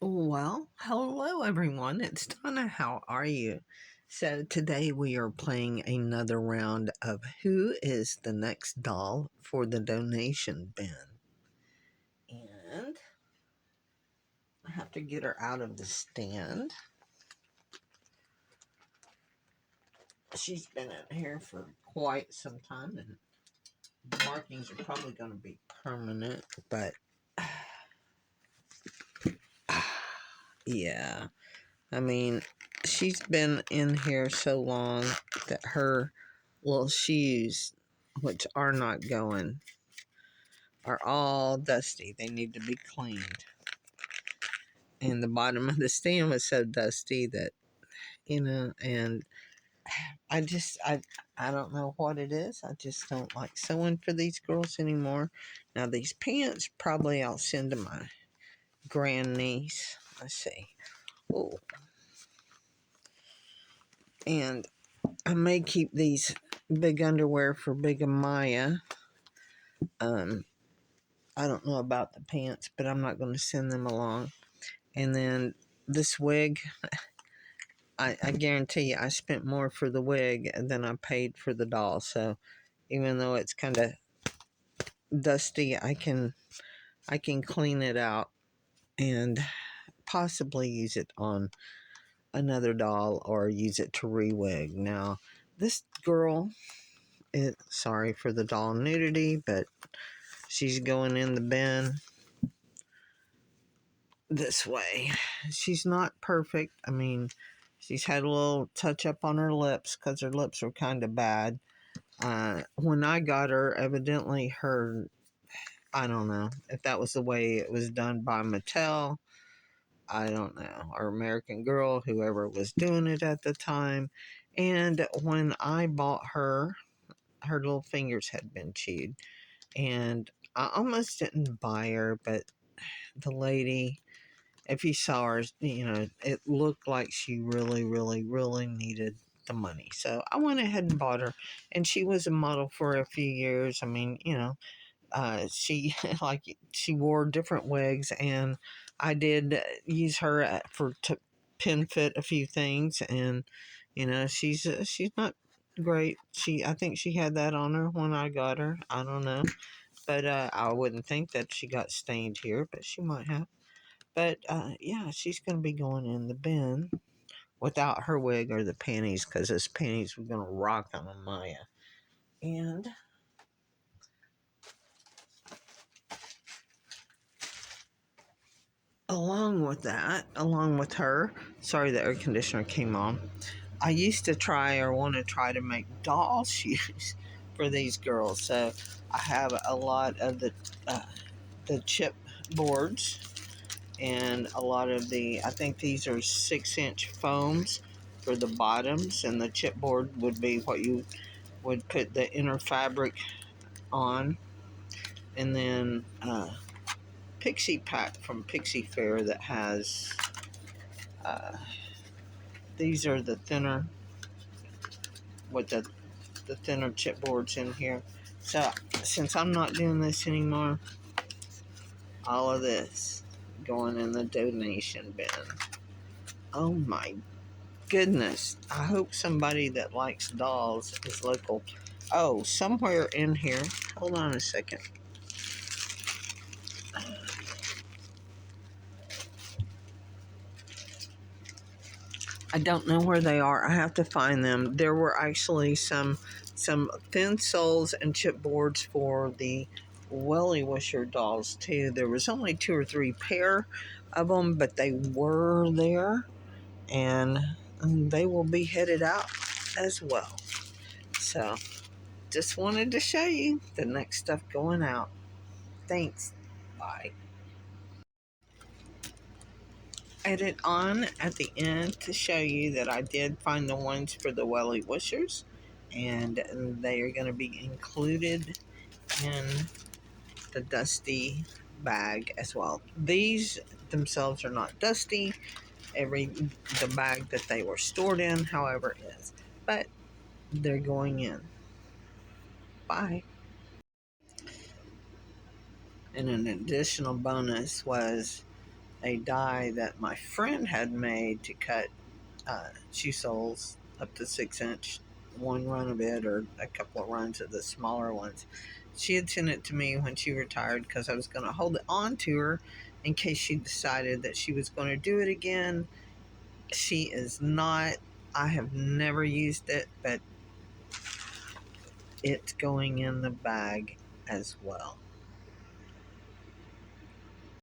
Well, hello everyone. It's Donna. How are you? So, today we are playing another round of Who is the Next Doll for the Donation Bin. And I have to get her out of the stand. She's been in here for quite some time, and the markings are probably going to be permanent, but yeah. I mean, she's been in here so long that her little shoes, which are not going, are all dusty. They need to be cleaned. And the bottom of the stand was so dusty that, and I don't know what it is. I just don't like sewing for these girls anymore. Now, these pants, probably I'll send to my grandniece. Let's see. Oh, and I may keep these big underwear for Big Amaya. Um, I don't know about the pants, but I'm not going to send them along. And then this wig, I guarantee you I spent more for the wig than I paid for the doll. So even though it's kind of dusty, I can clean it out and possibly use it on another doll or use it to re-wig. Now, this girl, sorry for the doll nudity, but she's going in the bin this way. She's not perfect. I mean, she's had a little touch up on her lips because her lips were kind of bad. When I got her, evidently I don't know if that was the way it was done by Mattel. I don't know, or American Girl, whoever was doing it at the time. And when I bought her, her little fingers had been chewed. And I almost didn't buy her, but the lady, if you saw her, it looked like she really, really, really needed the money. So I went ahead and bought her. And she was a model for a few years. I mean, she she wore different wigs, and I did use her to pin fit a few things. And she's not great. I think she had that on her when I got her. I don't know, but I wouldn't think that she got stained here, but she might have. But yeah, she's going to be going in the bin without her wig or the panties, because those panties were going to rock on Maya. And along with her, sorry the air conditioner came on. I used to try or want to try to make doll shoes for these girls. So I have a lot of the chip boards and a lot of I think these are 6-inch foams for the bottoms, and the chipboard would be what you would put the inner fabric on. And then Pixie Pack from Pixie Fair that has uh, these are the thinner with the thinner chipboards in here. So since I'm not doing this anymore, all of this going in the donation bin. Oh my goodness. I hope somebody that likes dolls is local. Oh, somewhere in here. Hold on a second. I don't know where they are. I have to find them. There were actually some thin soles and chipboards for the Welly Wisher dolls too. There was only 2 or 3 pair of them, but they were there, and they will be headed out as well. So just wanted to show you the next stuff going out. Thanks. Bye. Edit on at the end to show you that I did find the ones for the Welly Wishers, and they are going to be included in the dusty bag as well. These themselves are not dusty. The bag that they were stored in, however, is, but they're going in. Bye. And an additional bonus was a die that my friend had made to cut shoe soles up to 6 inch, one run of it or a couple of runs of the smaller ones. She had sent it to me when she retired because I was going to hold it on to her in case she decided that she was going to do it again. She is not. I have never used it, but it's going in the bag as well.